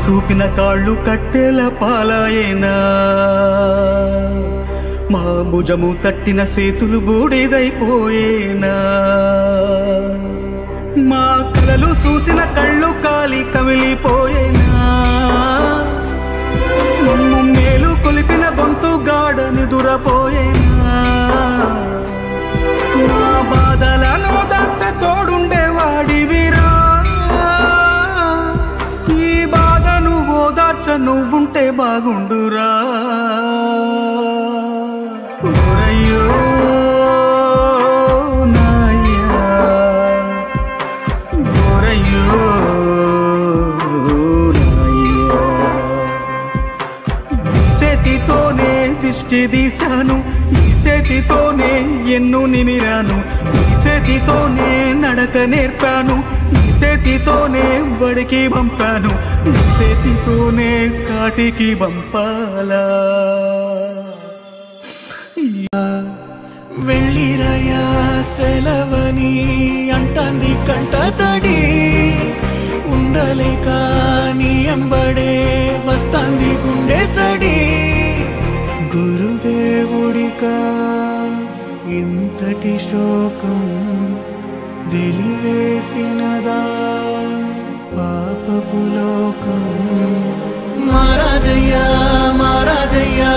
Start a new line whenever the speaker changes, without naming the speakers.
సూపిన కాళ్ళు కట్టెల పాలాయేనా మా భుజము తట్టిన సేతులు బూడిదైపోయేనా మా కలలు చూసిన కళ్ళు కాలి కమిలిపోయేనా మమ్ము మేలు కొలిపిన గొంతు గాఢ నిదురపోయేనా మా బాధలను దాచ తోడుండేవాడివిరా ఈ బాధను ఓదార్చ నువ్వుంటే బాగుండురా ఓరయ్యో నాయ్యా ఓరయ్యో నాయ్యా ఈ చేతితోనే దిష్టి తీశాను ఈ చేతితోనే ఎన్ను నిమిరాను ఈ చేతితోనే నడక నేర్పాను ఈ చేతితోనే బడికి పంపాను ఈ చేతితోనే కాటికి పంపాలా
వెళ్ళిరయా సెలవని అంటాంది కంట తడి ఉండలేక నీ ఎంబడే వస్తాంది గుండె సడి గురుదేవుడికా ఇంతటి శోకం వెలివేసినదా పాపపు లోకం మహారాజయ్యా మహారాజయ్యా